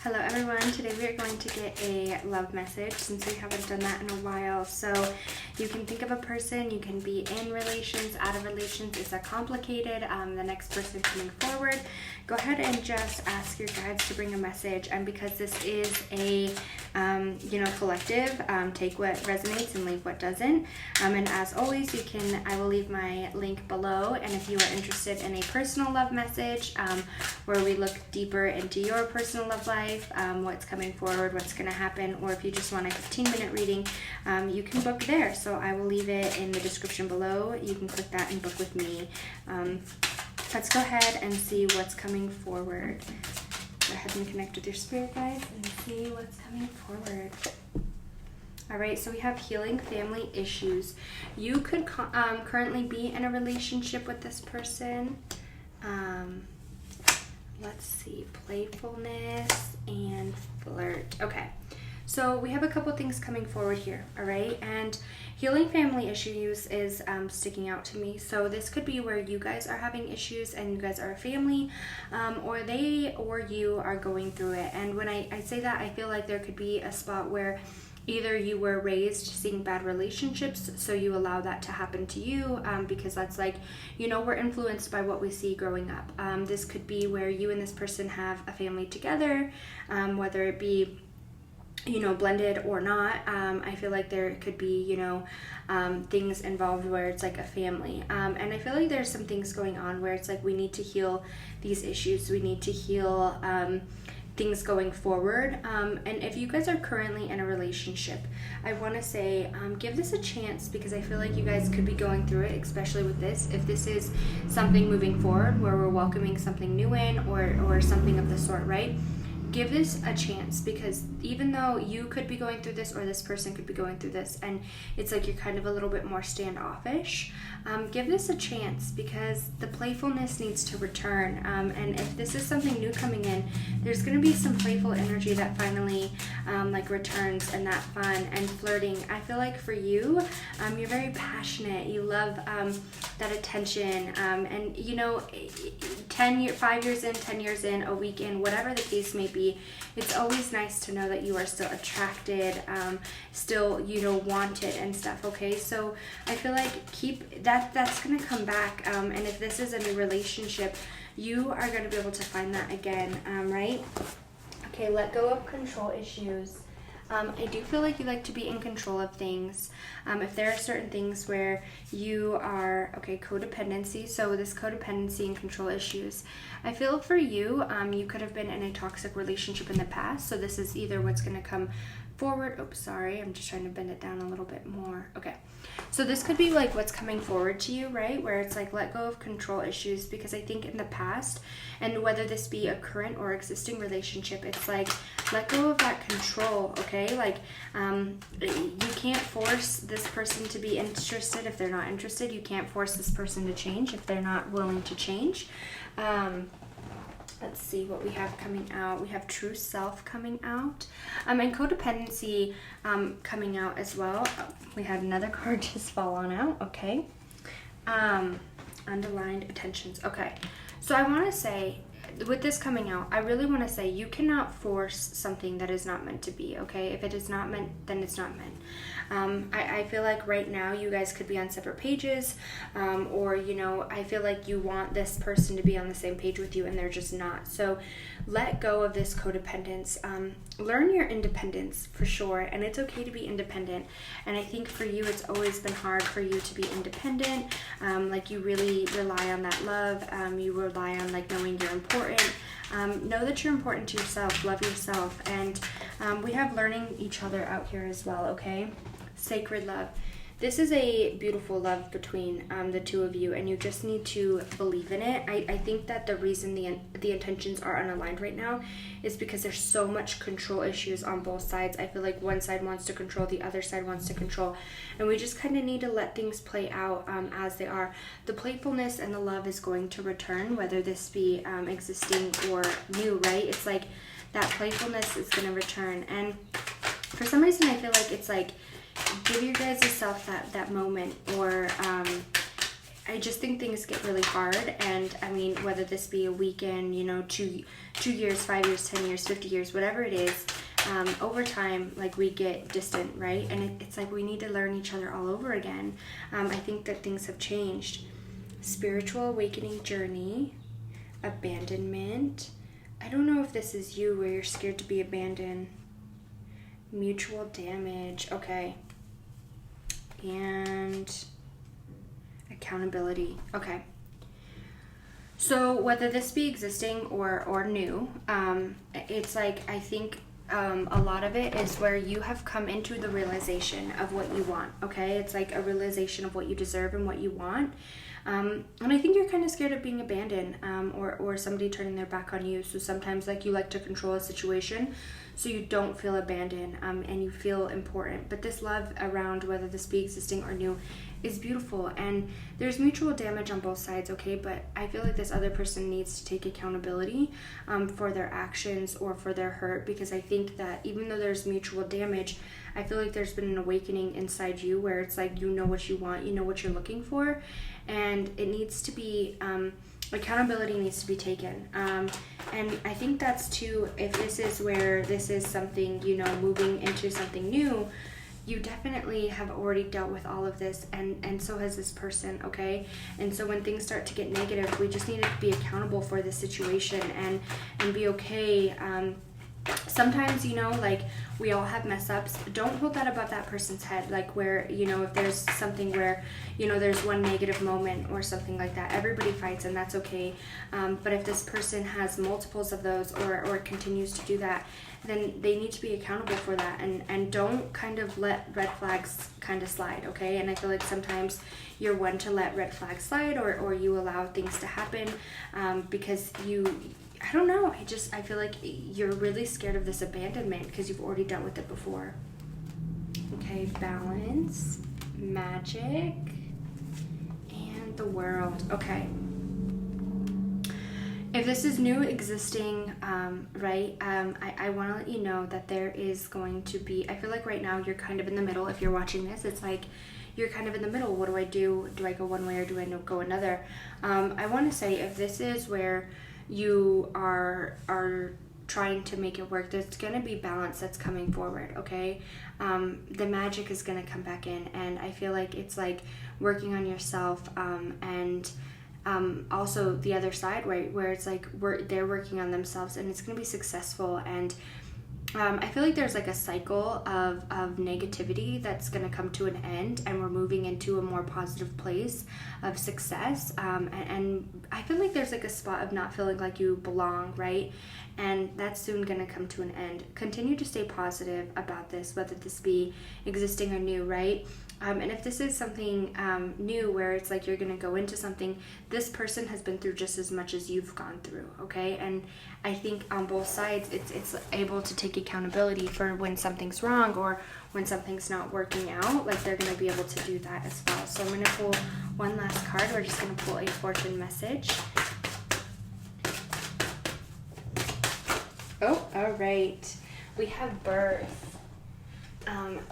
Hello everyone, today we are going to get a love message since we haven't done that in a while. So you can think of a person, you can be in relations, out of relations. Is that complicated? The next person coming forward. Go ahead and just ask your guides to bring a message. And because this is a collective, take what resonates and leave what doesn't. And as always, I will leave my link below. And if you are interested in a personal love message, where we look deeper into your personal love life, what's coming forward, what's going to happen, or if you just want a 15-minute reading, you can book there. So I will leave it in the description below. You can click that and book with me. Let's go ahead and see what's coming forward. Go ahead and connect with your spirit guides and see what's coming forward. All right, so we have healing family issues. You could currently be in a relationship with this person. Let's see, playfulness and flirt. Okay, so we have a couple things coming forward here, all right? And healing family issues is sticking out to me. So this could be where you guys are having issues and you guys are a family, or they or you are going through it. And when I say that, I feel like there could be a spot where either you were raised seeing bad relationships, so you allow that to happen to you, because that's like, we're influenced by what we see growing up. This could be where you and this person have a family together, whether it be, blended or not. I feel like there could be, things involved where it's like a family. And I feel like there's some things going on where it's like we need to heal these issues. We need to heal things going forward. And if you guys are currently in a relationship, I want to say give this a chance, because I feel like you guys could be going through it, especially with this. If this is something moving forward where we're welcoming something new in, or something of the sort, right? Give this a chance, because even though you could be going through this or this person could be going through this and it's like you're kind of a little bit more standoffish, give this a chance, because the playfulness needs to return. And if this is something new coming in, there's going to be some playful energy that finally returns, and that fun and flirting. I feel like for you, you're very passionate. You love that attention, and 5 years in, 10 years in, a week in, whatever the case may be, it's always nice to know that you are still attracted, still, wanted and stuff, okay? So I feel like keep that's going to come back, and if this is a new relationship, you are going to be able to find that again, right? Okay, let go of control issues. I do feel like you like to be in control of things. If there are certain things where you are, codependency. So this codependency and control issues, I feel for you, you could have been in a toxic relationship in the past. So this is either what's going to come forward. Oops, sorry. I'm just trying to bend it down a little bit more. Okay. So this could be like what's coming forward to you, right? Where it's like let go of control issues, because I think in the past, and whether this be a current or existing relationship, it's like let go of that control, okay? Like you can't force this person to be interested if they're not interested. You can't force this person to change if they're not willing to change. Let's see what we have coming out. We have true self coming out, and codependency coming out as well. We had another card just fall on out. Okay, underlined attentions. Okay, so I want to say, with this coming out, I really want to say you cannot force something that is not meant to be, okay? If it is not meant, then it's not meant. I feel like right now you guys could be on separate pages, or, I feel like you want this person to be on the same page with you and they're just not. So let go of this codependence. Learn your independence for sure, and it's okay to be independent. And I think for you, it's always been hard for you to be independent. Like you really rely on that love. You rely on knowing you're important. Know that you're important to yourself. Love yourself. And we have learning each other out here as well, okay? Sacred love. This is a beautiful love between the two of you, and you just need to believe in it. I think that the reason the intentions are unaligned right now is because there's so much control issues on both sides. I feel like one side wants to control, the other side wants to control, and we just kind of need to let things play out as they are. The playfulness and the love is going to return, whether this be existing or new, right? It's like that playfulness is going to return, and for some reason I feel like it's like give your guys yourself that moment, or I just think things get really hard. And I mean, whether this be a weekend, 2 years, 5 years, 10 years, 50 years, whatever it is, over time, like, we get distant, right? And it's like we need to learn each other all over again. I think that things have changed. Spiritual awakening journey, abandonment. I don't know if this is you, where you're scared to be abandoned. Mutual damage. Okay. And accountability. Okay. So whether this be existing or new, it's like, I think a lot of it is where you have come into the realization of what you want. Okay. It's like a realization of what you deserve and what you want. And I think you're kind of scared of being abandoned, or somebody turning their back on you. So sometimes, like, you like to control a situation so you don't feel abandoned, and you feel important. But this love around, whether this be existing or new, is beautiful. And there's mutual damage on both sides, okay? But I feel like this other person needs to take accountability for their actions or for their hurt, because I think that even though there's mutual damage, I feel like there's been an awakening inside you where it's like, you know what you want, you know what you're looking for, and it needs to be, accountability needs to be taken. And I think that's too, if this is where this is something, moving into something new, you definitely have already dealt with all of this, and so has this person, okay? And so when things start to get negative, we just need to be accountable for the situation and be okay. Sometimes, like, we all have mess ups. Don't hold that above that person's head. Like, where, if there's something where, there's one negative moment or something like that, everybody fights, and that's okay. But if this person has multiples of those or continues to do that, then they need to be accountable for that, and don't kind of let red flags kind of slide, okay? And I feel like sometimes you're one to let red flags slide, or you allow things to happen because I don't know. I feel like you're really scared of this abandonment because you've already dealt with it before. Okay, balance, magic, and the world. Okay. If this is new, existing, right, I want to let you know that there is going to be, I feel like right now you're kind of in the middle. If you're watching this, it's like you're kind of in the middle. What do I do? Do I go one way or do I go another? I want to say, if this is where you are trying to make it work, there's going to be balance that's coming forward, okay? The magic is going to come back in, and I feel like it's like working on yourself, and also the other side, right, where it's like they're working on themselves, and it's going to be successful. And I feel like there's like a cycle of negativity that's going to come to an end, and we're moving into a more positive place of success. And I feel like there's like a spot of not feeling like you belong, right? And that's soon going to come to an end. Continue to stay positive about this, whether this be existing or new, right? And if this is something new, where it's like you're going to go into something, this person has been through just as much as you've gone through, okay? And I think on both sides, it's able to take accountability for when something's wrong or when something's not working out. Like, they're going to be able to do that as well. So I'm going to pull one last card. We're just going to pull a fortune message. Oh, all right. We have birth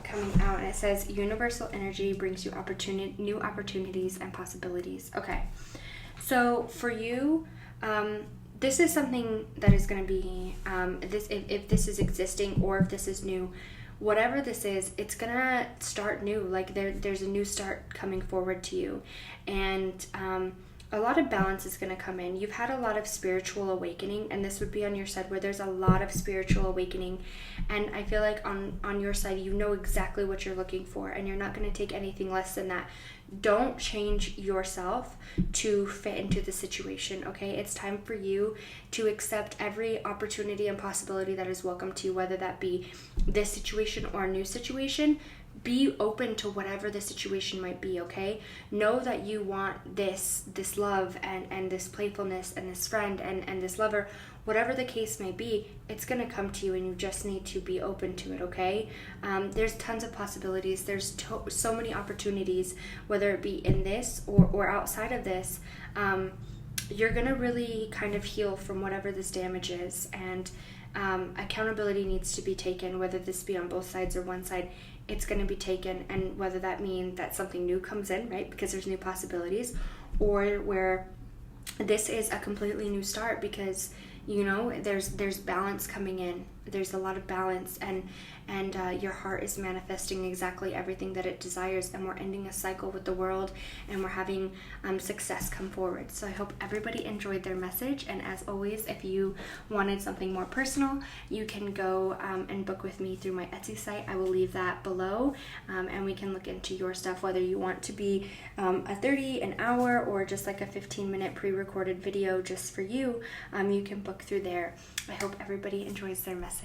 coming out, and it says universal energy brings you new opportunities and possibilities. Okay, so for you, this is something that is going to be if this is existing or if this is new, whatever this is, it's gonna start new. Like, there's a new start coming forward to you, and a lot of balance is going to come in. You've had a lot of spiritual awakening, and this would be on your side where there's a lot of spiritual awakening, and I feel like on your side, you know exactly what you're looking for, and you're not going to take anything less than that. Don't change yourself to fit into the situation, okay? It's time for you to accept every opportunity and possibility that is welcome to you, whether that be this situation or a new situation. Be open to whatever the situation might be, okay? Know that you want this love and this playfulness and this friend and this lover, whatever the case may be, it's going to come to you, and you just need to be open to it, okay? There's tons of possibilities. There's so many opportunities, whether it be in this or outside of this. You're going to really kind of heal from whatever this damage is, and accountability needs to be taken, whether this be on both sides or one side. It's going to be taken, and whether that means that something new comes in, right, because there's new possibilities, or where this is a completely new start, because you know there's balance coming in. There's a lot of balance, and your heart is manifesting exactly everything that it desires, and we're ending a cycle with the world, and we're having success come forward. So I hope everybody enjoyed their message, and as always, if you wanted something more personal, you can go and book with me through my Etsy site. I will leave that below, and we can look into your stuff, whether you want to be a 30, an hour, or just like a 15-minute pre-recorded video just for you. You can book through there. I hope everybody enjoys their message.